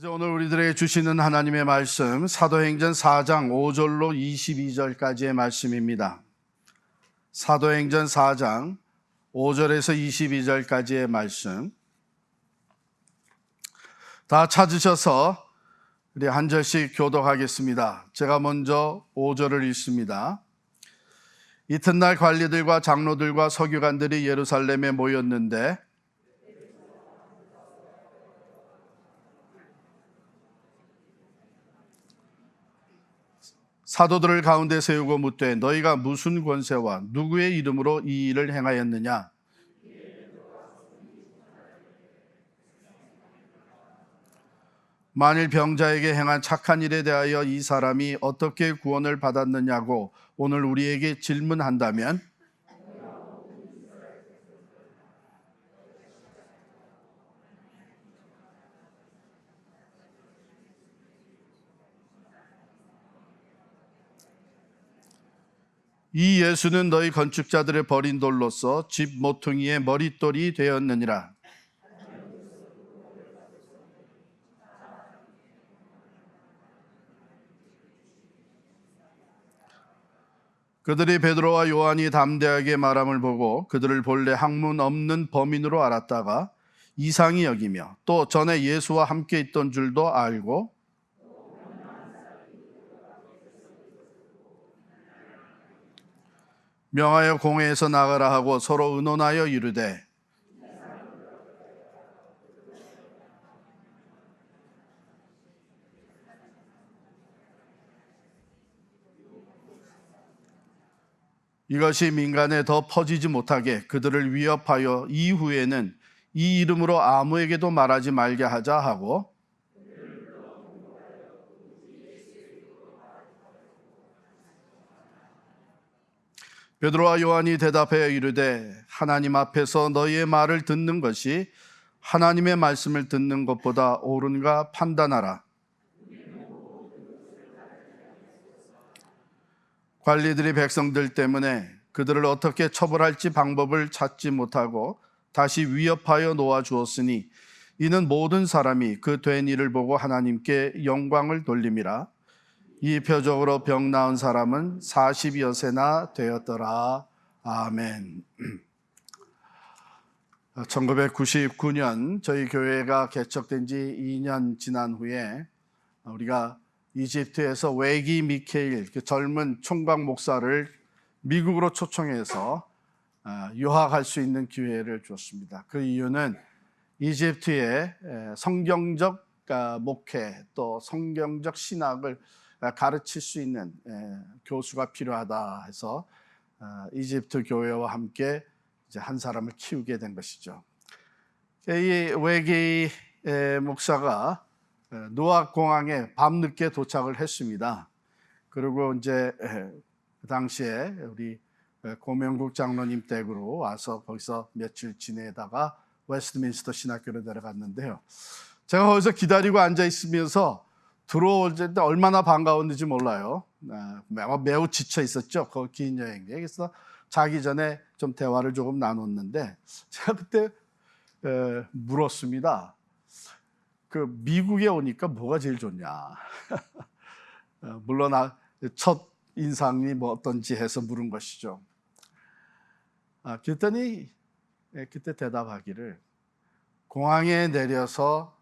오늘 우리들에게 주시는 하나님의 말씀 사도행전 4장 5절로 22절까지의 말씀입니다. 사도행전 4장 5절에서 22절까지의 말씀 다 찾으셔서 우리 한 절씩 교독하겠습니다. 제가 먼저 5절을 읽습니다. 이튿날 관리들과 장로들과 서기관들이 예루살렘에 모였는데 사도들을 가운데 세우고 묻되 너희가 무슨 권세와 누구의 이름으로 이 일을 행하였느냐? 만일 병자에게 행한 착한 일에 대하여 이 사람이 어떻게 구원을 받았느냐고 오늘 우리에게 질문한다면 이 예수는 너희 건축자들의 버린 돌로서 집 모퉁이의 머릿돌이 되었느니라. 그들이 베드로와 요한이 담대하게 말함을 보고 그들을 본래 학문 없는 범인으로 알았다가 이상히 여기며 또 전에 예수와 함께 있던 줄도 알고 명하여 공회에서 나가라 하고 서로 의논하여 이르되 이것이 민간에 더 퍼지지 못하게 그들을 위협하여 이후에는 이 이름으로 아무에게도 말하지 말게 하자 하고 베드로와 요한이 대답하여 이르되 하나님 앞에서 너희의 말을 듣는 것이 하나님의 말씀을 듣는 것보다 옳은가 판단하라. 관리들이 백성들 때문에 그들을 어떻게 처벌할지 방법을 찾지 못하고 다시 위협하여 놓아주었으니 이는 모든 사람이 그 된 일을 보고 하나님께 영광을 돌림이라. 이 표적으로 병 나은 사람은 40여 세나 되었더라. 아멘. 1999년 저희 교회가 개척된 지 2년 지난 후에 우리가 이집트에서 외기 미케일 그 젊은 총각 목사를 미국으로 초청해서 유학할 수 있는 기회를 주었습니다. 그 이유는 이집트의 성경적 목회 또 성경적 신학을 가르칠 수 있는 교수가 필요하다 해서 이집트 교회와 함께 이제 한 사람을 키우게 된 것이죠. 이 외기 목사가 누악 공항에 밤늦게 도착을 했습니다. 그리고 이제 그 당시에 우리 고명국 장로님 댁으로 와서 거기서 며칠 지내다가 웨스트민스터 신학교로 내려갔는데요. 제가 거기서 기다리고 앉아 있으면서 들어올 때 얼마나 반가웠는지 몰라요. 매우 지쳐 있었죠. 그 긴 여행에. 그래서 자기 전에 좀 대화를 조금 나눴는데 제가 그때 물었습니다. 그 미국에 오니까 뭐가 제일 좋냐? 물론 첫 인상이 뭐 어떤지 해서 물은 것이죠. 그랬더니 그때 대답하기를 공항에 내려서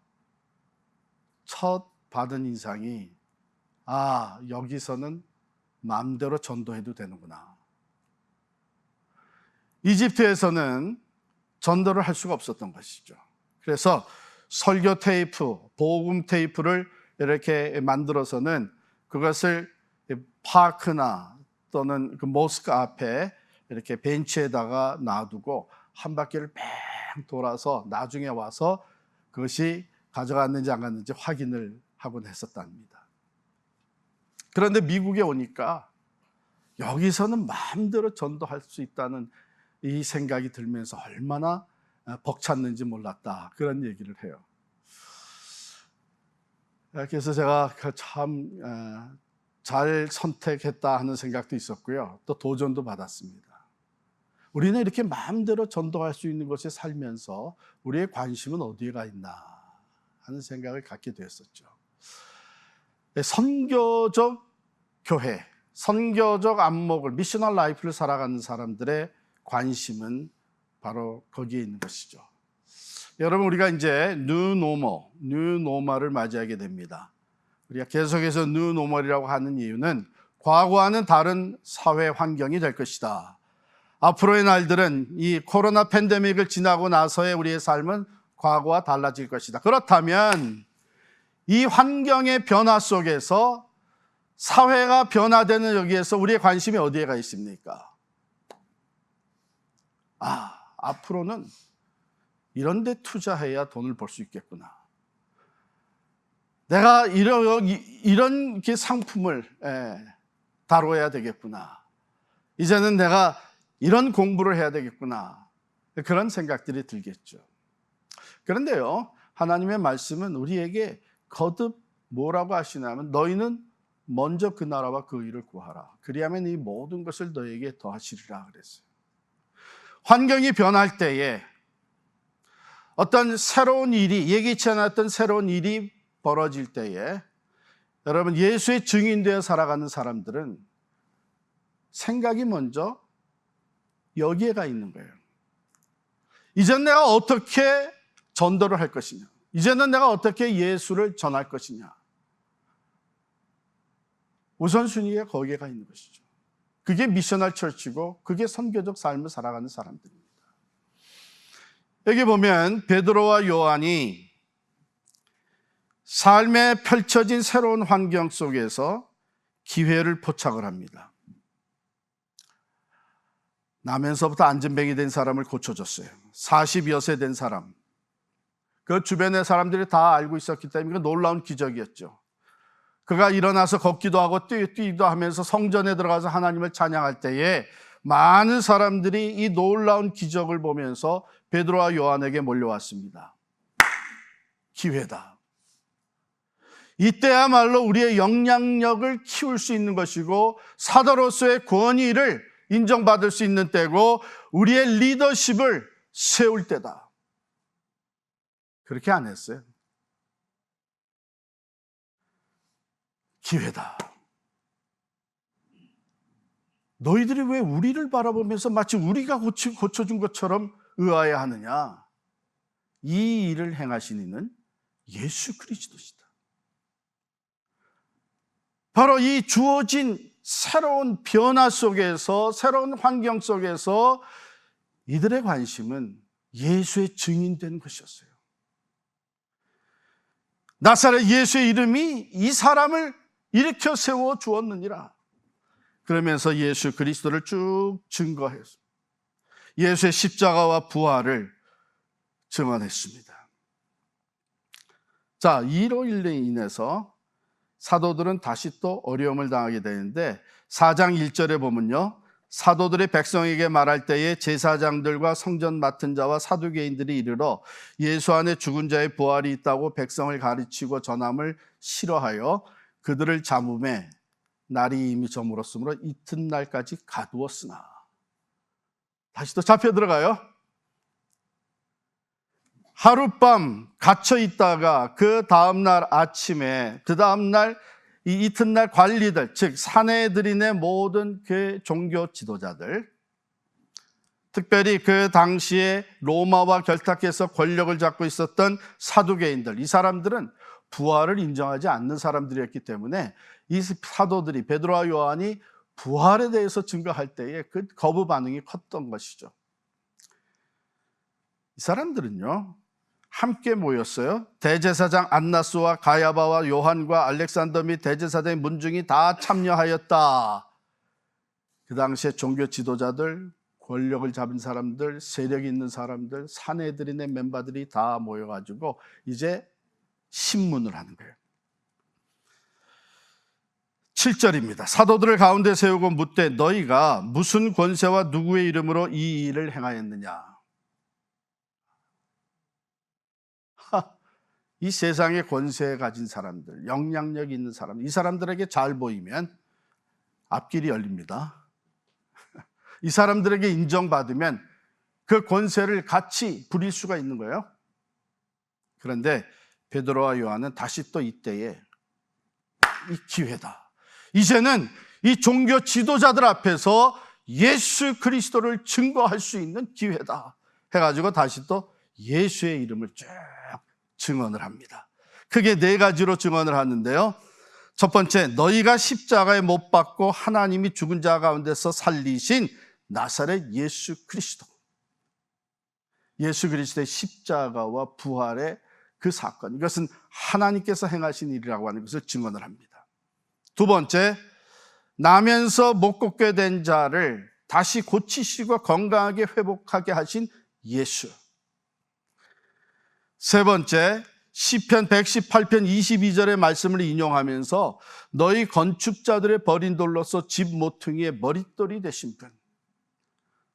첫 받은 인상이 여기서는 마음대로 전도해도 되는구나. 이집트에서는 전도를 할 수가 없었던 것이죠. 그래서 설교 테이프, 복음 테이프를 이렇게 만들어서는 그것을 파크나 또는 그 모스크 앞에 이렇게 벤치에다가 놔두고 한 바퀴를 뺑 돌아서 나중에 와서 그것이 가져갔는지 안 갔는지 확인을 하곤 했었답니다. 그런데 미국에 오니까 여기서는 마음대로 전도할 수 있다는 이 생각이 들면서 얼마나 벅찼는지 몰랐다. 그런 얘기를 해요. 그래서 제가 참 잘 선택했다 하는 생각도 있었고요. 또 도전도 받았습니다. 우리는 이렇게 마음대로 전도할 수 있는 것에 살면서 우리의 관심은 어디에 가 있나 하는 생각을 갖게 되었었죠. 선교적 교회, 선교적 안목을, 미셔널 라이프를 살아가는 사람들의 관심은 바로 거기에 있는 것이죠. 여러분, 우리가 이제 뉴노멀을 맞이하게 됩니다. 우리가 계속해서 뉴노멀이라고 하는 이유는 과거와는 다른 사회 환경이 될 것이다. 앞으로의 날들은 이 코로나 팬데믹을 지나고 나서의 우리의 삶은 과거와 달라질 것이다. 그렇다면 이 환경의 변화 속에서 사회가 변화되는 여기에서 우리의 관심이 어디에 가 있습니까? 앞으로는 이런 데 투자해야 돈을 벌 수 있겠구나. 내가 이런 상품을 다뤄야 되겠구나. 이제는 내가 이런 공부를 해야 되겠구나. 그런 생각들이 들겠죠. 그런데요, 하나님의 말씀은 우리에게 거듭 뭐라고 하시냐면 너희는 먼저 그 나라와 그 의를 구하라. 그리하면 이 모든 것을 너희에게 더하시리라 그랬어요. 환경이 변할 때에 어떤 새로운 일이, 예기치 않았던 새로운 일이 벌어질 때에 여러분, 예수의 증인되어 살아가는 사람들은 생각이 먼저 여기에 가 있는 거예요. 이제는 내가 어떻게 전도를 할 것이냐, 이제는 내가 어떻게 예수를 전할 것이냐, 우선순위가 거기에 가 있는 것이죠. 그게 미셔널 처치고 그게 선교적 삶을 살아가는 사람들입니다. 여기 보면 베드로와 요한이 삶에 펼쳐진 새로운 환경 속에서 기회를 포착을 합니다. 나면서부터 안진뱅이 된 사람을 고쳐줬어요. 40여세 된 사람. 그 주변의 사람들이 다 알고 있었기 때문에 놀라운 기적이었죠. 그가 일어나서 걷기도 하고 뛰기도 하면서 성전에 들어가서 하나님을 찬양할 때에 많은 사람들이 이 놀라운 기적을 보면서 베드로와 요한에게 몰려왔습니다. 기회다. 이때야말로 우리의 영향력을 키울 수 있는 것이고 사도로서의 권위를 인정받을 수 있는 때고 우리의 리더십을 세울 때다. 그렇게 안 했어요. 기회다. 너희들이 왜 우리를 바라보면서 마치 우리가 고쳐준 것처럼 의아해하느냐? 이 일을 행하신 이는 예수 그리스도시다. 바로 이 주어진 새로운 변화 속에서, 새로운 환경 속에서 이들의 관심은 예수의 증인된 것이었어요. 나사렛 예수의 이름이 이 사람을 일으켜 세워 주었느니라. 그러면서 예수 그리스도를 쭉 증거해서 예수의 십자가와 부활을 증언했습니다. 자, 이로 인해서 사도들은 다시 또 어려움을 당하게 되는데 4장 1절에 보면요, 사도들이 백성에게 말할 때에 제사장들과 성전 맡은 자와 사두개인들이 이르러 예수 안에 죽은 자의 부활이 있다고 백성을 가르치고 전함을 싫어하여 그들을 잡음에 날이 이미 저물었으므로 이튿날까지 가두었으나. 다시 또 잡혀 들어가요. 하룻밤 갇혀 있다가 그 다음날 아침에, 그 다음날 이 이튿날 관리들, 즉 사내들인의 모든 그 종교 지도자들, 특별히 그 당시에 로마와 결탁해서 권력을 잡고 있었던 사두개인들, 이 사람들은 부활을 인정하지 않는 사람들이었기 때문에 이 사도들이, 베드로와 요한이 부활에 대해서 증거할 때에 그 거부 반응이 컸던 것이죠. 이 사람들은요, 함께 모였어요. 대제사장 안나스와 가야바와 요한과 알렉산더 및 대제사장의 문중이 다 참여하였다. 그 당시에 종교 지도자들, 권력을 잡은 사람들, 세력이 있는 사람들, 사내들인의 멤버들이 다 모여가지고 이제 신문을 하는 거예요. 7절입니다. 사도들을 가운데 세우고 묻되 너희가 무슨 권세와 누구의 이름으로 이 일을 행하였느냐? 이 세상의 권세 가진 사람들, 영향력 있는 사람, 이 사람들에게 잘 보이면 앞길이 열립니다. 이 사람들에게 인정받으면 그 권세를 같이 부릴 수가 있는 거예요. 그런데 베드로와 요한은 다시 또 이때에 이 기회다. 이제는 이 종교 지도자들 앞에서 예수 그리스도를 증거할 수 있는 기회다 해가지고 다시 또 예수의 이름을 쭉 증언을 합니다. 크게 네 가지로 증언을 하는데요. 첫 번째, 너희가 십자가에 못 박고 하나님이 죽은 자 가운데서 살리신 나사렛 예수 그리스도. 예수 그리스도의 십자가와 부활의 그 사건, 이것은 하나님께서 행하신 일이라고 하는 것을 증언을 합니다. 두 번째, 나면서 못 걷게 된 자를 다시 고치시고 건강하게 회복하게 하신 예수. 세 번째, 시편 118편 22절의 말씀을 인용하면서 너희 건축자들의 버린 돌로서 집 모퉁이의 머릿돌이 되신 분.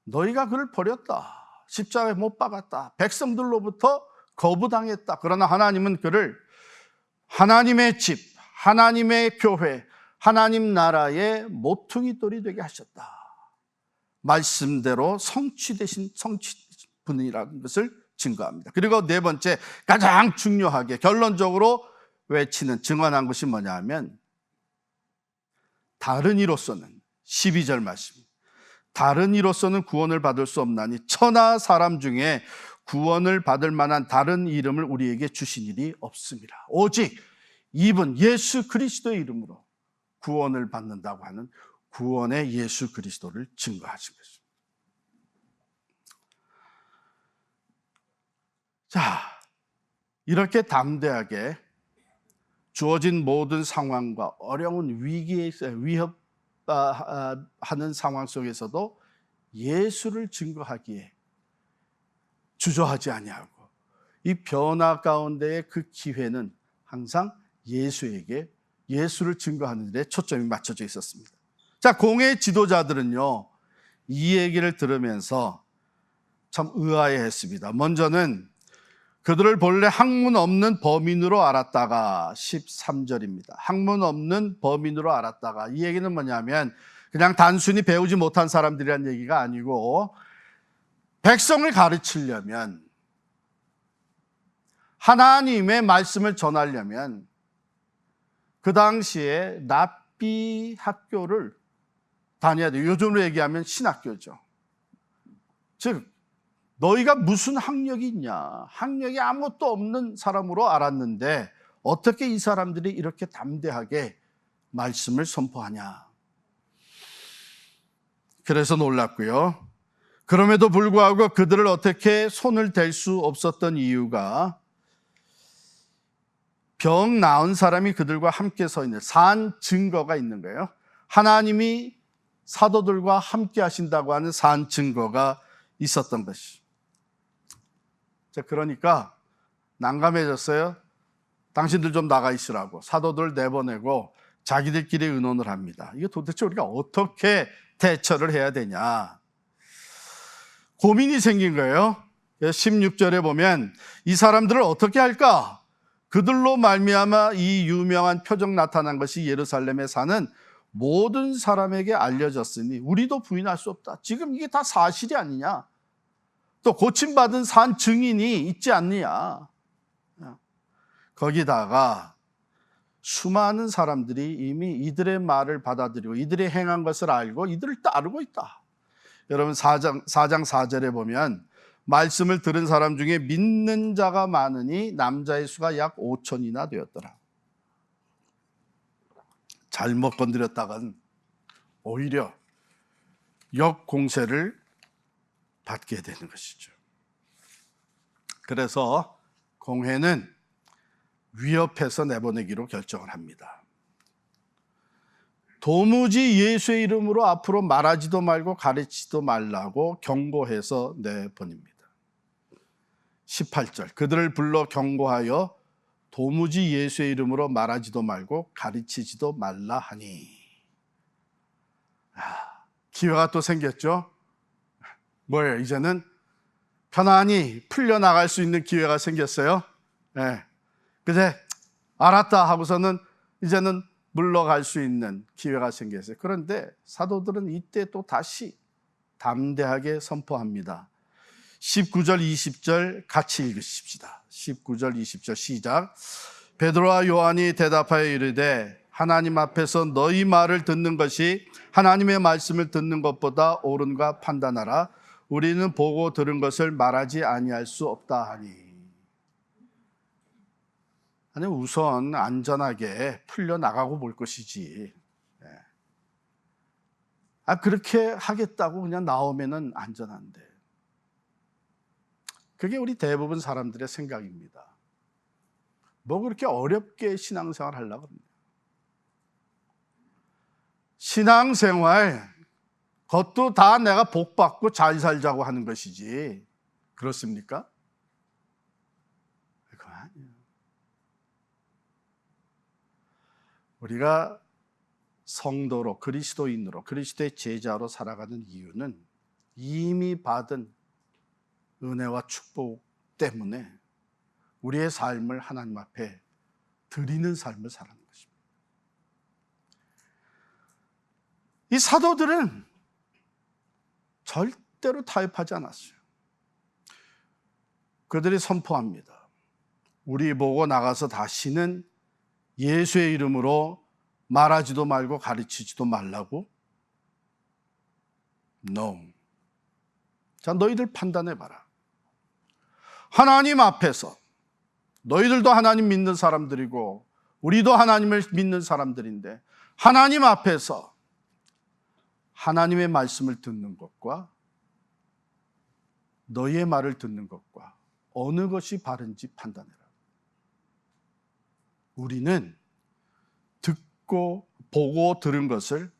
너희가 그를 버렸다. 십자가에 못 박았다. 백성들로부터 거부당했다. 그러나 하나님은 그를 하나님의 집, 하나님의 교회, 하나님 나라의 모퉁이돌이 되게 하셨다. 말씀대로 성취되신 분이라는 것을 증거합니다. 그리고 네 번째, 가장 중요하게 결론적으로 외치는 증언한 것이 뭐냐 하면 다른 이로서는 12절 말씀, 다른 이로서는 구원을 받을 수 없나니 천하 사람 중에 구원을 받을 만한 다른 이름을 우리에게 주신 일이 없습니다. 오직 이분 예수 그리스도의 이름으로 구원을 받는다고 하는 구원의 예수 그리스도를 증거하신 것입니다. 자, 이렇게 담대하게 주어진 모든 상황과 어려운 위기에 위협하는 상황 속에서도 예수를 증거하기에 주저하지 아니하고 이 변화 가운데의 그 기회는 항상 예수에게 예수를 증거하는 데 초점이 맞춰져 있었습니다. 자, 공회 지도자들은요, 이 얘기를 들으면서 참 의아해했습니다. 먼저는 그들을 본래 학문 없는 범인으로 알았다가 13절입니다. 학문 없는 범인으로 알았다가, 이 얘기는 뭐냐면 그냥 단순히 배우지 못한 사람들이란 얘기가 아니고 백성을 가르치려면, 하나님의 말씀을 전하려면 그 당시에 랍비 학교를 다녀야 돼요. 요즘으로 얘기하면 신학교죠. 즉 너희가 무슨 학력이 있냐, 학력이 아무것도 없는 사람으로 알았는데 어떻게 이 사람들이 이렇게 담대하게 말씀을 선포하냐. 그래서 놀랐고요. 그럼에도 불구하고 그들을 어떻게 손을 댈 수 없었던 이유가 병 나은 사람이 그들과 함께 서 있는 산 증거가 있는 거예요. 하나님이 사도들과 함께 하신다고 하는 산 증거가 있었던 것이. 자, 그러니까 난감해졌어요. 당신들 좀 나가 있으라고 사도들 내보내고 자기들끼리 의논을 합니다. 이게 도대체 우리가 어떻게 대처를 해야 되냐, 고민이 생긴 거예요. 16절에 보면 이 사람들을 어떻게 할까? 그들로 말미암아 이 유명한 표적 나타난 것이 예루살렘에 사는 모든 사람에게 알려졌으니 우리도 부인할 수 없다. 지금 이게 다 사실이 아니냐? 또 고침받은 산 증인이 있지 않느냐? 거기다가 수많은 사람들이 이미 이들의 말을 받아들이고 이들이 행한 것을 알고 이들을 따르고 있다. 여러분 4장 4절에 보면 말씀을 들은 사람 중에 믿는 자가 많으니 남자의 수가 약 5천이나 되었더라. 잘못 건드렸다간 오히려 역공세를 받게 되는 것이죠. 그래서 공회는 위협해서 내보내기로 결정을 합니다. 도무지 예수의 이름으로 앞으로 말하지도 말고 가르치지도 말라고 경고해서 내보냅니다. 18절, 그들을 불러 경고하여 도무지 예수의 이름으로 말하지도 말고 가르치지도 말라 하니. 기회가 또 생겼죠. 뭐예요? 이제는 편안히 풀려나갈 수 있는 기회가 생겼어요. 네. 근데 알았다 하고서는 이제는 물러갈 수 있는 기회가 생겼어요. 그런데 사도들은 이때 또 다시 담대하게 선포합니다. 19절 20절 같이 읽으십시다. 19절 20절 시작. 베드로와 요한이 대답하여 이르되 하나님 앞에서 너희 말을 듣는 것이 하나님의 말씀을 듣는 것보다 옳은가 판단하라. 우리는 보고 들은 것을 말하지 아니할 수 없다 하니. 아니, 우선 안전하게 풀려나가고 볼 것이지. 그렇게 하겠다고 그냥 나오면은 안전한데. 그게 우리 대부분 사람들의 생각입니다. 뭐 그렇게 어렵게 신앙생활 하려고 합니다. 신앙생활, 그것도 다 내가 복받고 잘 살자고 하는 것이지. 그렇습니까? 그건 아니에요. 우리가 성도로, 그리스도인으로, 그리스도의 제자로 살아가는 이유는 이미 받은 은혜와 축복 때문에 우리의 삶을 하나님 앞에 드리는 삶을 살아가는 것입니다. 이 사도들은 절대로 타협하지 않았어요. 그들이 선포합니다. 우리 보고 나가서 다시는 예수의 이름으로 말하지도 말고 가르치지도 말라고? No. 자, 너희들 판단해봐라. 하나님 앞에서, 너희들도 하나님 믿는 사람들이고 우리도 하나님을 믿는 사람들인데, 하나님 앞에서 하나님의 말씀을 듣는 것과 너희의 말을 듣는 것과 어느 것이 바른지 판단해라. 우리는 듣고 보고 들은 것을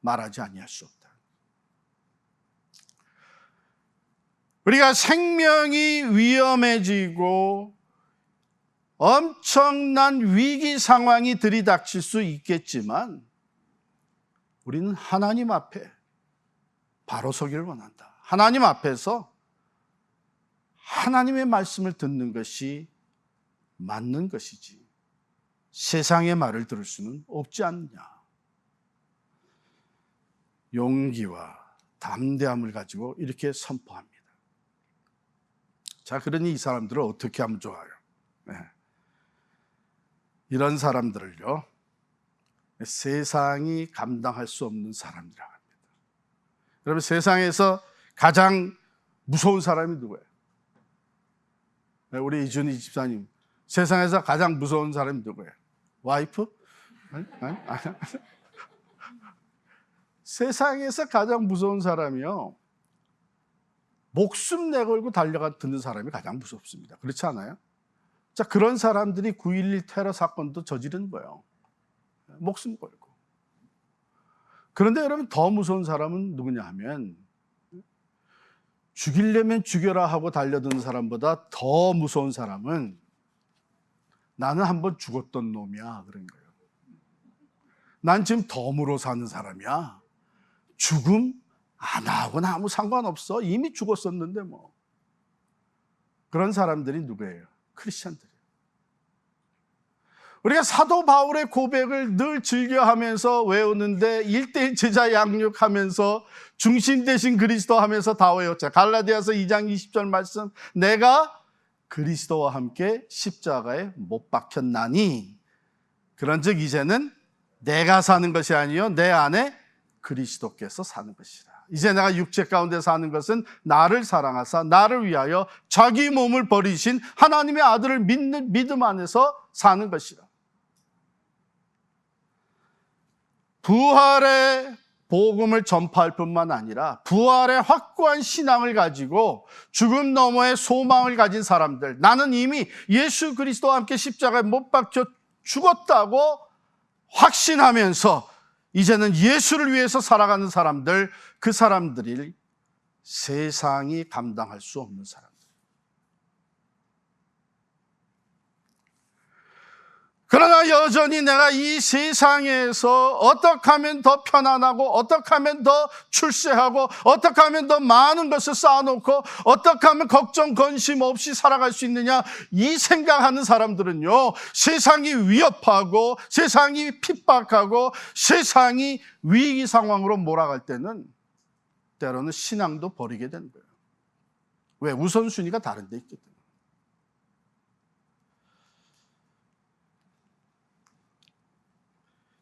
말하지 아니할 수 없다. 우리가 생명이 위험해지고 엄청난 위기 상황이 들이닥칠 수 있겠지만 우리는 하나님 앞에 바로 서기를 원한다. 하나님 앞에서 하나님의 말씀을 듣는 것이 맞는 것이지 세상의 말을 들을 수는 없지 않느냐. 용기와 담대함을 가지고 이렇게 선포합니다. 자, 그러니 이 사람들을 어떻게 하면 좋아요? 이런 사람들을요, 세상이 감당할 수 없는 사람이라고 합니다. 여러분, 세상에서 가장 무서운 사람이 누구예요? 우리 이준희 집사님, 세상에서 가장 무서운 사람이 누구예요? 와이프? 아니? 세상에서 가장 무서운 사람이요, 목숨 내걸고 달려가 듣는 사람이 가장 무섭습니다. 그렇지 않아요? 자, 그런 사람들이 9.11 테러 사건도 저지른 거예요. 목숨 걸고. 그런데 여러분, 더 무서운 사람은 누구냐 하면, 죽이려면 죽여라 하고 달려드는 사람보다 더 무서운 사람은 나는 한번 죽었던 놈이야, 그런 거예요. 난 지금 덤으로 사는 사람이야. 죽음 안 하고는 아무 상관없어. 이미 죽었었는데 뭐. 그런 사람들이 누구예요? 크리스천들이에요. 우리가 사도 바울의 고백을 늘 즐겨하면서 외우는데 1:1 제자 양육하면서 중심 되신 그리스도 하면서 다 외웠죠. 갈라디아서 2장 20절 말씀, 내가 그리스도와 함께 십자가에 못 박혔나니, 그런즉 이제는 내가 사는 것이 아니요 내 안에 그리스도께서 사는 것이라. 이제 내가 육체 가운데 사는 것은 나를 사랑하사 나를 위하여 자기 몸을 버리신 하나님의 아들을 믿는 믿음 안에서 사는 것이라. 부활의 복음을 전파할 뿐만 아니라 부활의 확고한 신앙을 가지고 죽음 너머의 소망을 가진 사람들, 나는 이미 예수 그리스도와 함께 십자가에 못 박혀 죽었다고 확신하면서 이제는 예수를 위해서 살아가는 사람들, 그 사람들이 세상이 감당할 수 없는 사람들. 그러나 여전히 내가 이 세상에서 어떻게 하면 더 편안하고 어떻게 하면 더 출세하고 어떻게 하면 더 많은 것을 쌓아놓고 어떻게 하면 걱정 근심 없이 살아갈 수 있느냐, 이 생각하는 사람들은요, 세상이 위협하고 세상이 핍박하고 세상이 위기 상황으로 몰아갈 때는 때로는 신앙도 버리게 되는 거예요. 왜? 우선순위가 다른 데 있기 때문에.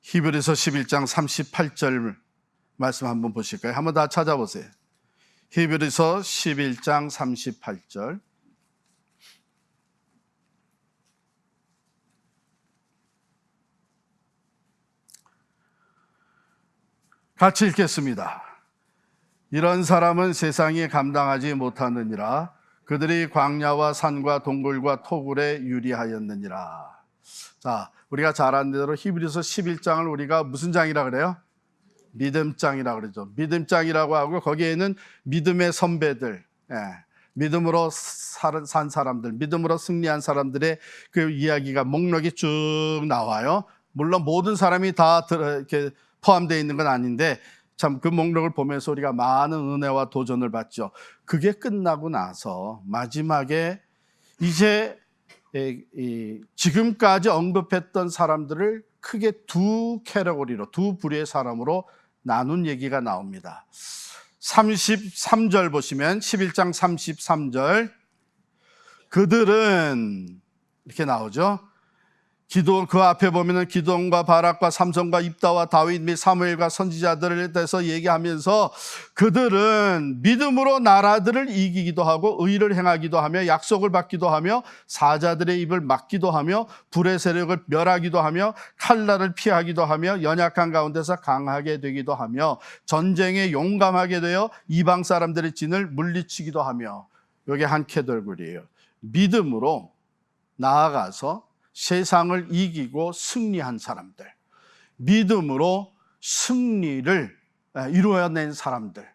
히브리서 11장 38절 말씀 한번 보실까요? 한번 다 찾아보세요. 히브리서 11장 38절. 같이 읽겠습니다. 이런 사람은 세상이 감당하지 못하느니라. 그들이 광야와 산과 동굴과 토굴에 유리하였느니라. 자, 우리가 잘 아는 대로 히브리서 11장을 우리가 무슨 장이라 그래요? 믿음장이라 그러죠. 믿음장이라고 하고 거기에는 믿음의 선배들, 믿음으로 산 사람들, 믿음으로 승리한 사람들의 그 이야기가 목록이 쭉 나와요. 물론 모든 사람이 다 이렇게 포함되어 있는 건 아닌데 참 그 목록을 보면서 우리가 많은 은혜와 도전을 받죠. 그게 끝나고 나서 마지막에 이제 지금까지 언급했던 사람들을 크게 두 캐러고리로, 두 부류의 사람으로 나눈 얘기가 나옵니다. 33절 보시면 11장 33절 그들은 이렇게 나오죠. 기도원, 그 앞에 보면은 기도원과 바락과 삼손과 입다와 다윗 및 사무엘과 선지자들에 대해서 얘기하면서 그들은 믿음으로 나라들을 이기기도 하고 의를 행하기도 하며 약속을 받기도 하며 사자들의 입을 막기도 하며 불의 세력을 멸하기도 하며 칼날을 피하기도 하며 연약한 가운데서 강하게 되기도 하며 전쟁에 용감하게 되어 이방 사람들의 진을 물리치기도 하며, 이게 한 캐더글이에요. 믿음으로 나아가서 세상을 이기고 승리한 사람들, 믿음으로 승리를 이루어낸 사람들,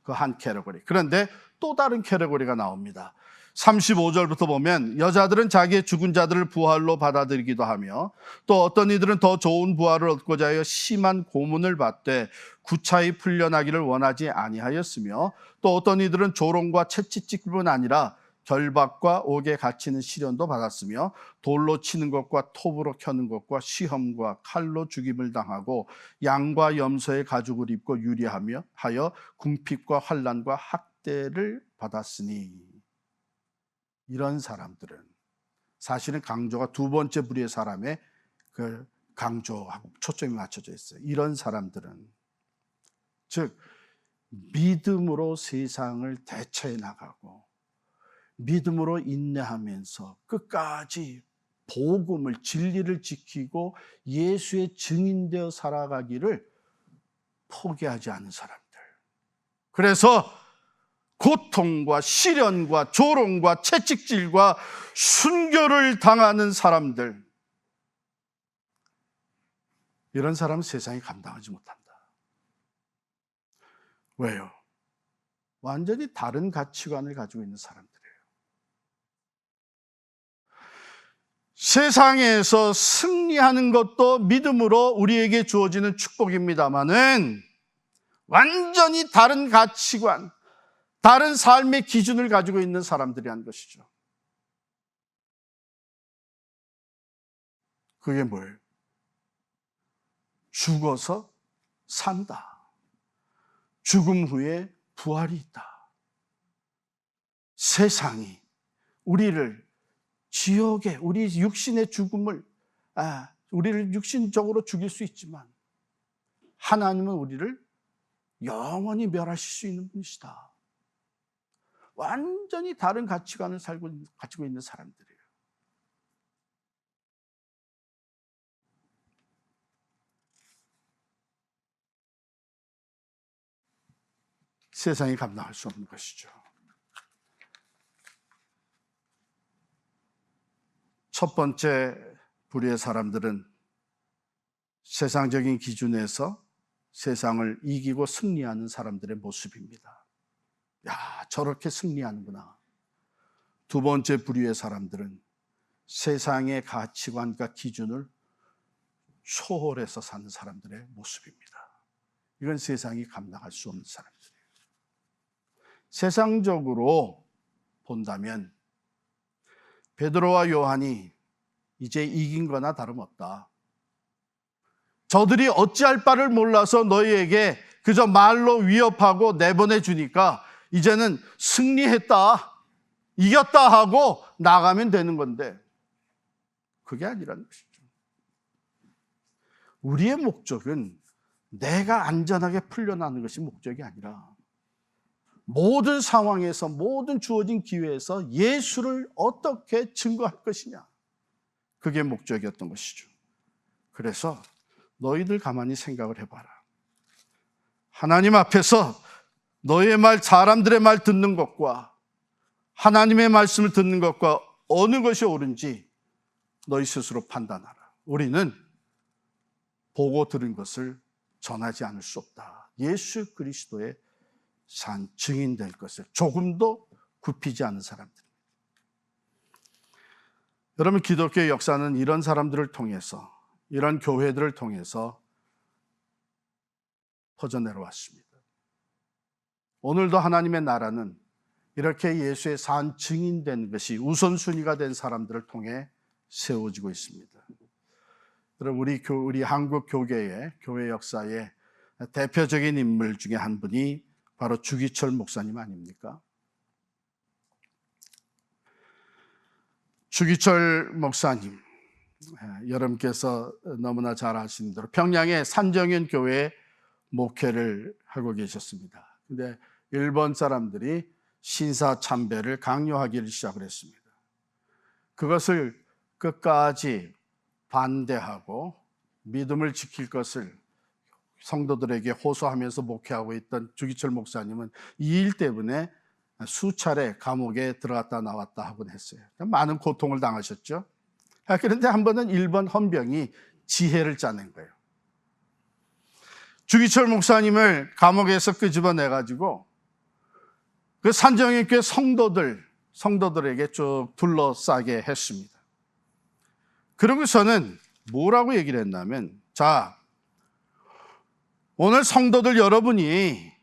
그 한 캐러고리. 그런데 또 다른 캐러고리가 나옵니다. 35절부터 보면 여자들은 자기의 죽은 자들을 부활로 받아들이기도 하며 또 어떤 이들은 더 좋은 부활을 얻고자 하여 심한 고문을 받되 구차히 풀려나기를 원하지 아니하였으며 또 어떤 이들은 조롱과 채찍질뿐 아니라 결박과 옥에 갇히는 시련도 받았으며 돌로 치는 것과 톱으로 켜는 것과 시험과 칼로 죽임을 당하고 양과 염소의 가죽을 입고 유리하며 하여 궁핍과 환난과 학대를 받았으니, 이런 사람들은 사실은 강조가 두 번째 부류의 사람의 그 강조하고 초점이 맞춰져 있어요. 이런 사람들은 즉 믿음으로 세상을 대처해 나가고 믿음으로 인내하면서 끝까지 복음을, 진리를 지키고 예수의 증인되어 살아가기를 포기하지 않은 사람들. 그래서 고통과 시련과 조롱과 채찍질과 순교를 당하는 사람들, 이런 사람은 세상이 감당하지 못한다. 왜요? 완전히 다른 가치관을 가지고 있는 사람들이에요. 세상에서 승리하는 것도 믿음으로 우리에게 주어지는 축복입니다마는 완전히 다른 가치관, 다른 삶의 기준을 가지고 있는 사람들이란 것이죠. 그게 뭐예요? 죽어서 산다. 죽음 후에 부활이 있다. 세상이 우리를 지옥에, 우리 육신의 죽음을, 우리를 육신적으로 죽일 수 있지만 하나님은 우리를 영원히 멸하실 수 있는 분이시다. 완전히 다른 가치관을 가지고 있는 사람들이에요. 세상이 감당할 수 없는 것이죠. 첫 번째 부류의 사람들은 세상적인 기준에서 세상을 이기고 승리하는 사람들의 모습입니다. 야, 저렇게 승리하는구나. 두 번째 부류의 사람들은 세상의 가치관과 기준을 초월해서 사는 사람들의 모습입니다. 이건 세상이 감당할 수 없는 사람들이에요. 세상적으로 본다면 베드로와 요한이 이제 이긴 거나 다름없다. 저들이 어찌할 바를 몰라서 너희에게 그저 말로 위협하고 내보내 주니까 이제는 승리했다, 이겼다 하고 나가면 되는 건데 그게 아니라는 것이죠. 우리의 목적은 내가 안전하게 풀려나는 것이 목적이 아니라 모든 상황에서, 모든 주어진 기회에서 예수를 어떻게 증거할 것이냐, 그게 목적이었던 것이죠. 그래서 너희들 가만히 생각을 해봐라. 하나님 앞에서 너희의 말, 사람들의 말 듣는 것과 하나님의 말씀을 듣는 것과 어느 것이 옳은지 너희 스스로 판단하라. 우리는 보고 들은 것을 전하지 않을 수 없다. 예수 그리스도의 산 증인 될 것을 조금도 굽히지 않은 사람들. 여러분, 기독교의 역사는 이런 사람들을 통해서, 이런 교회들을 통해서 퍼져내려왔습니다. 오늘도 하나님의 나라는 이렇게 예수의 산 증인된 것이 우선순위가 된 사람들을 통해 세워지고 있습니다. 여러분, 우리 한국 교회 역사의 대표적인 인물 중에 한 분이 바로 주기철 목사님 아닙니까? 주기철 목사님, 여러분께서 너무나 잘 아시는 대로 평양의 산정현 교회에 목회를 하고 계셨습니다. 근데 일본 사람들이 신사참배를 강요하기를 시작을 했습니다. 그것을 끝까지 반대하고 믿음을 지킬 것을 성도들에게 호소하면서 목회하고 있던 주기철 목사님은 이 일 때문에 수차례 감옥에 들어갔다 나왔다 하곤 했어요. 많은 고통을 당하셨죠. 그런데 한 번은 일본 헌병이 지혜를 짜낸 거예요. 주기철 목사님을 감옥에서 끄집어내가지고 그 산정현교회 성도들에게 쭉 둘러싸게 했습니다. 그러고서는 뭐라고 얘기를 했냐면, 자, 오늘 성도들 여러분이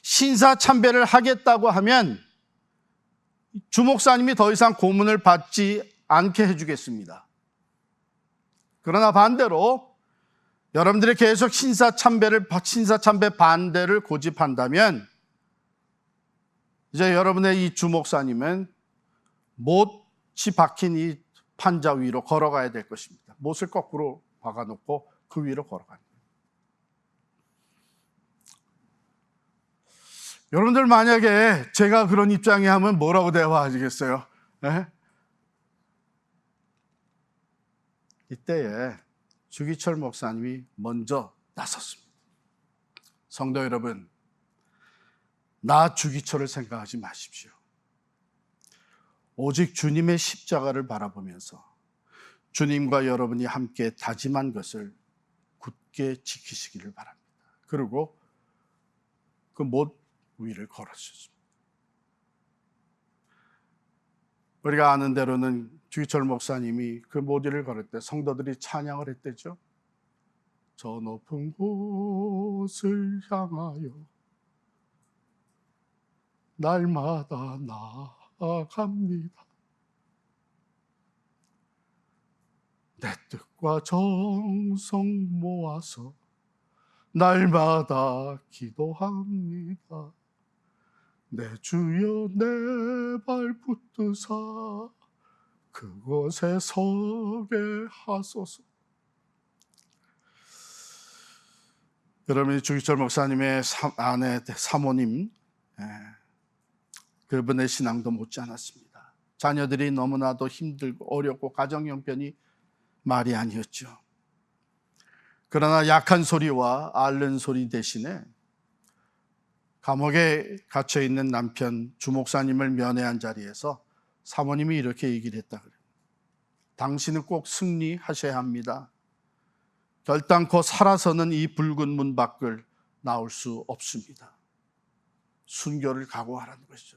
신사참배를 하겠다고 하면 주 목사님이 더 이상 고문을 받지 않게 해주겠습니다. 그러나 반대로 여러분들이 계속 신사참배 반대를 고집한다면 이제 여러분의 이 주 목사님은 못이 박힌 이 판자 위로 걸어가야 될 것입니다. 못을 거꾸로 박아놓고 그 위로 걸어가는 거예요. 여러분들 만약에 제가 그런 입장에 하면 뭐라고 대화하시겠어요? 네? 이때에 주기철 목사님이 먼저 나섰습니다. 성도 여러분, 나 주기철을 생각하지 마십시오. 오직 주님의 십자가를 바라보면서 주님과 여러분이 함께 다짐한 것을 굳게 지키시기를 바랍니다. 그리고 그 못 위를 걸었습니다. 우리가 아는 대로는 주기철 목사님이 그 못 위를 걸을 때 성도들이 찬양을 했대죠. 저 높은 곳을 향하여 날마다 나아갑니다. 내 뜻과 정성 모아서 날마다 기도합니다. 내 주여 내 발 붙드사 그곳에 서게 하소서. 여러분이 주기철 목사님의 아내 사모님, 그분의 신앙도 못지 않았습니다. 자녀들이 너무나도 힘들고 어렵고 가정 형편이 말이 아니었죠. 그러나 약한 소리와 앓는 소리 대신에 감옥에 갇혀있는 남편 주 목사님을 면회한 자리에서 사모님이 이렇게 얘기를 했다 그래요. 당신은 꼭 승리하셔야 합니다. 결단코 살아서는 이 붉은 문 밖을 나올 수 없습니다. 순교를 각오하라는 것이죠.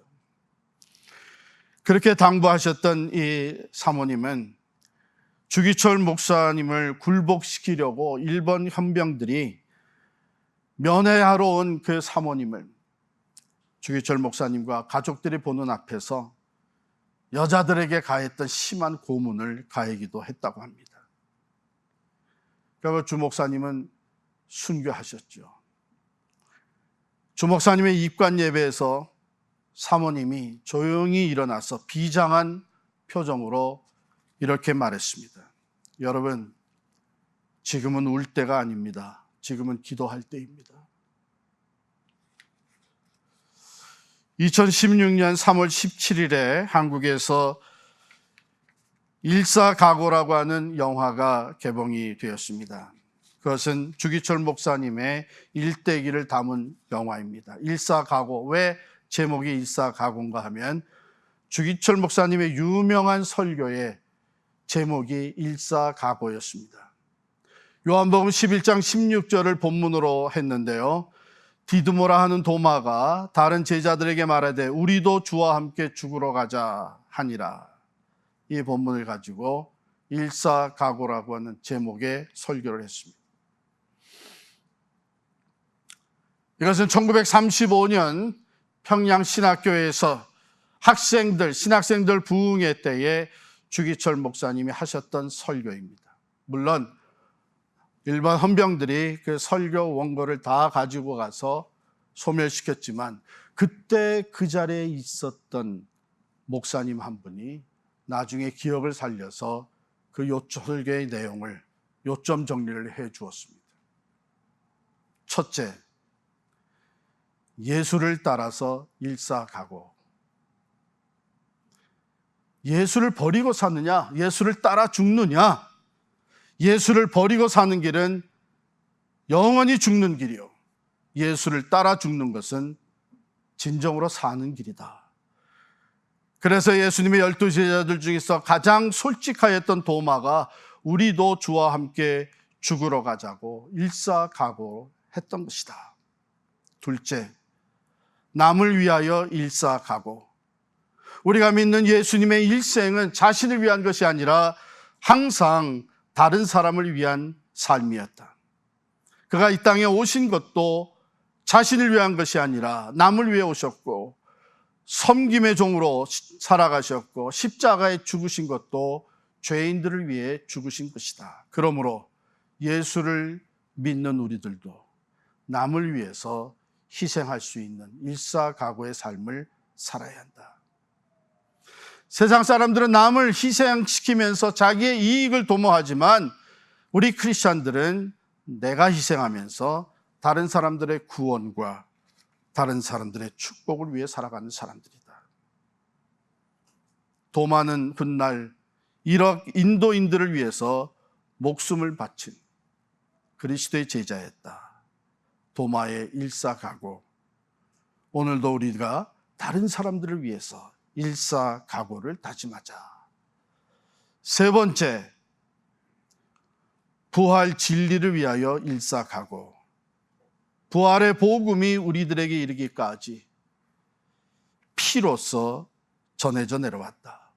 그렇게 당부하셨던 이 사모님은 주기철 목사님을 굴복시키려고 일본 헌병들이 면회하러 온 그 사모님을 주기철 목사님과 가족들이 보는 앞에서 여자들에게 가했던 심한 고문을 가하기도 했다고 합니다. 그리고 주 목사님은 순교하셨죠. 주 목사님의 입관 예배에서 사모님이 조용히 일어나서 비장한 표정으로 이렇게 말했습니다. 여러분, 지금은 울 때가 아닙니다. 지금은 기도할 때입니다. 2016년 3월 17일에 한국에서 일사각오라고 하는 영화가 개봉이 되었습니다. 그것은 주기철 목사님의 일대기를 담은 영화입니다. 일사각오. 왜 제목이 일사각오인가 하면 주기철 목사님의 유명한 설교의 제목이 일사각오였습니다. 요한복음 11장 16절을 본문으로 했는데요. 디드모라 하는 도마가 다른 제자들에게 말하되 우리도 주와 함께 죽으러 가자 하니라. 이 본문을 가지고 일사각오라고 하는 제목의 설교를 했습니다. 이것은 1935년 평양 신학교에서 신학생들 부흥회 때에 주기철 목사님이 하셨던 설교입니다. 물론 일반 헌병들이 그 설교 원고를 다 가지고 가서 소멸시켰지만 그때 그 자리에 있었던 목사님 한 분이 나중에 기억을 살려서 그 설교의 내용을 요점 정리를 해 주었습니다. 첫째, 예수를 따라서 일사각오. 예수를 버리고 사느냐, 예수를 따라 죽느냐. 예수를 버리고 사는 길은 영원히 죽는 길이요, 예수를 따라 죽는 것은 진정으로 사는 길이다. 그래서 예수님의 12제자들 중에서 가장 솔직하였던 도마가 우리도 주와 함께 죽으러 가자고 일사각오했던 것이다. 둘째, 남을 위하여 일사각오. 우리가 믿는 예수님의 일생은 자신을 위한 것이 아니라 항상 다른 사람을 위한 삶이었다. 그가 이 땅에 오신 것도 자신을 위한 것이 아니라 남을 위해 오셨고, 섬김의 종으로 살아가셨고, 십자가에 죽으신 것도 죄인들을 위해 죽으신 것이다. 그러므로 예수를 믿는 우리들도 남을 위해서 희생할 수 있는 일사각오의 삶을 살아야 한다. 세상 사람들은 남을 희생시키면서 자기의 이익을 도모하지만 우리 크리스찬들은 내가 희생하면서 다른 사람들의 구원과 다른 사람들의 축복을 위해 살아가는 사람들이다. 도마는 훗날 이rak 인도인들을 위해서 목숨을 바친 그리스도의 제자였다. 도마의 일사각오. 오늘도 우리가 다른 사람들을 위해서 일사각오를 다짐하자. 세 번째, 부활 진리를 위하여 일사각오. 부활의 복음이 우리들에게 이르기까지 피로써 전해져 내려왔다.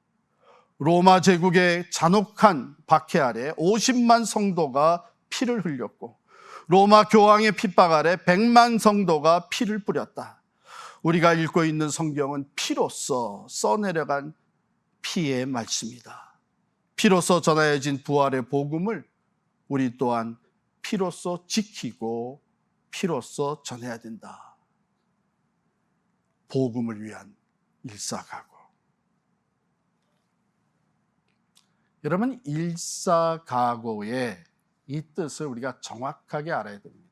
로마 제국의 잔혹한 박해 아래 50만 성도가 피를 흘렸고, 로마 교황의 핍박 아래 100만 성도가 피를 뿌렸다. 우리가 읽고 있는 성경은 피로써 써내려간 피의 말씀이다. 피로써 전하여진 부활의 복음을 우리 또한 피로써 지키고 피로써 전해야 된다. 복음을 위한 일사각오. 여러분, 일사각오의 이 뜻을 우리가 정확하게 알아야 됩니다.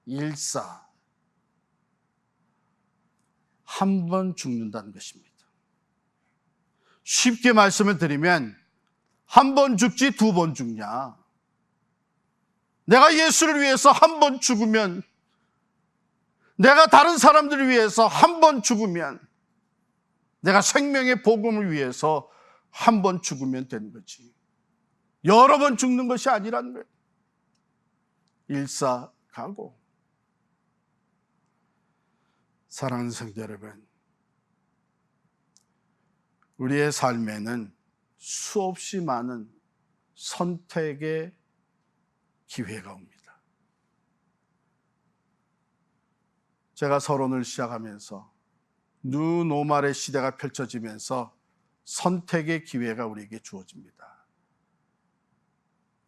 일사, 한 번 죽는다는 것입니다. 쉽게 말씀을 드리면 한 번 죽지 두 번 죽냐? 내가 예수를 위해서 한 번 죽으면, 내가 다른 사람들을 위해서 한 번 죽으면, 내가 생명의 복음을 위해서 한 번 죽으면 되는 거지. 여러 번 죽는 것이 아니라는 거예요. 일사각오. 사랑하는 성도 여러분, 우리의 삶에는 수없이 많은 선택의 기회가 옵니다. 제가 서론을 시작하면서 뉴노멀의 시대가 펼쳐지면서 선택의 기회가 우리에게 주어집니다.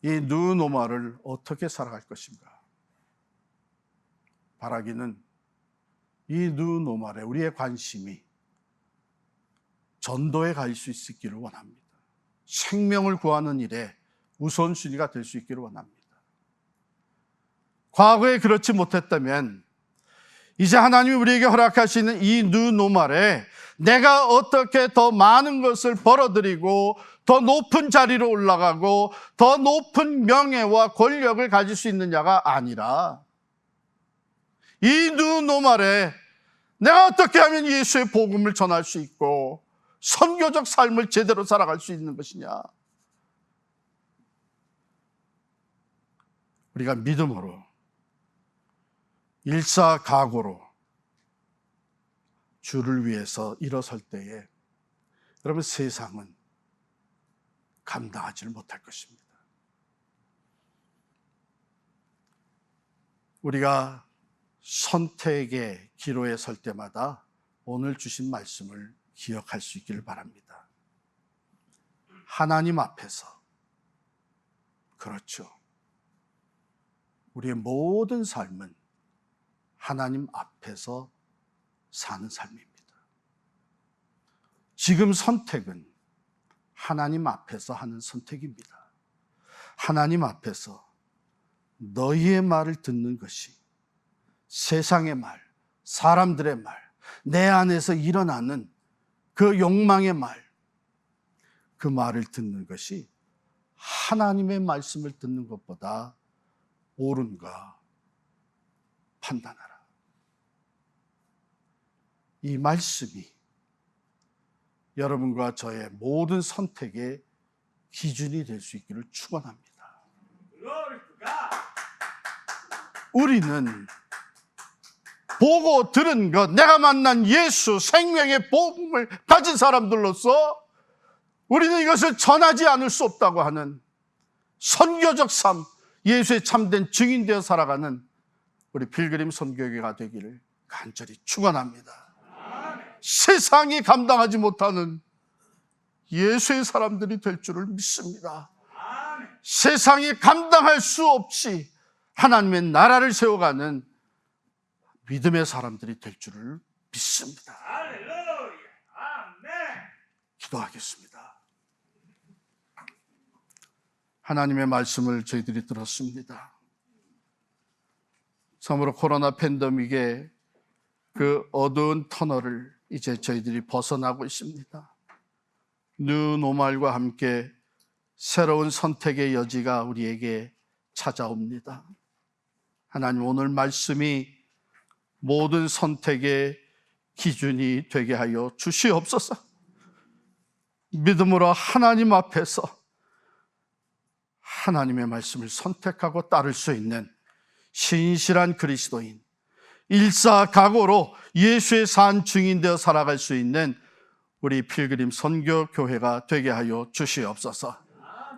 이 뉴노멀을 어떻게 살아갈 것인가? 바라기는 이 느노말에 우리의 관심이 전도에 갈 수 있기를 원합니다. 생명을 구하는 일에 우선순위가 될 수 있기를 원합니다. 과거에 그렇지 못했다면 이제 하나님이 우리에게 허락하시는 이 느노말에 내가 어떻게 더 많은 것을 벌어들이고 더 높은 자리로 올라가고 더 높은 명예와 권력을 가질 수 있느냐가 아니라 이 느노말에 내가 어떻게 하면 예수의 복음을 전할 수 있고 선교적 삶을 제대로 살아갈 수 있는 것이냐. 우리가 믿음으로 일사각오로 주를 위해서 일어설 때에 여러분 세상은 감당하지를 못할 것입니다. 우리가 선택의 기로에 설 때마다 오늘 주신 말씀을 기억할 수 있기를 바랍니다. 하나님 앞에서, 그렇죠, 우리의 모든 삶은 하나님 앞에서 사는 삶입니다. 지금 선택은 하나님 앞에서 하는 선택입니다. 하나님 앞에서 너희의 말을 듣는 것이 세상의 말, 사람들의 말, 내 안에서 일어나는 그 욕망의 말, 그 말을 듣는 것이 하나님의 말씀을 듣는 것보다 옳은가 판단하라. 이 말씀이 여러분과 저의 모든 선택의 기준이 될 수 있기를 축원합니다. 우리는 보고 들은 것, 내가 만난 예수, 생명의 복음을 가진 사람들로서 우리는 이것을 전하지 않을 수 없다고 하는 선교적 삶, 예수의 참된 증인되어 살아가는 우리 필그림 선교회가 되기를 간절히 축원합니다. 세상이 감당하지 못하는 예수의 사람들이 될 줄을 믿습니다. 세상이 감당할 수 없이 하나님의 나라를 세워가는 믿음의 사람들이 될 줄을 믿습니다. 기도하겠습니다. 하나님의 말씀을 저희들이 들었습니다. 참으로 코로나 팬데믹의 그 어두운 터널을 이제 저희들이 벗어나고 있습니다. 느노말과 함께 새로운 선택의 여지가 우리에게 찾아옵니다. 하나님, 오늘 말씀이 모든 선택의 기준이 되게 하여 주시옵소서. 믿음으로 하나님 앞에서 하나님의 말씀을 선택하고 따를 수 있는 신실한 그리스도인, 일사각오로 예수의 산 증인되어 살아갈 수 있는 우리 필그림 선교교회가 되게 하여 주시옵소서.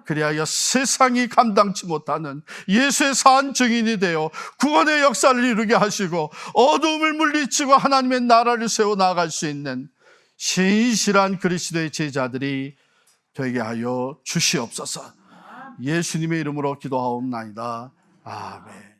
그리하여 세상이 감당치 못하는 예수의 산 증인이 되어 구원의 역사를 이루게 하시고 어두움을 물리치고 하나님의 나라를 세워 나아갈 수 있는 신실한 그리스도의 제자들이 되게 하여 주시옵소서. 예수님의 이름으로 기도하옵나이다. 아멘.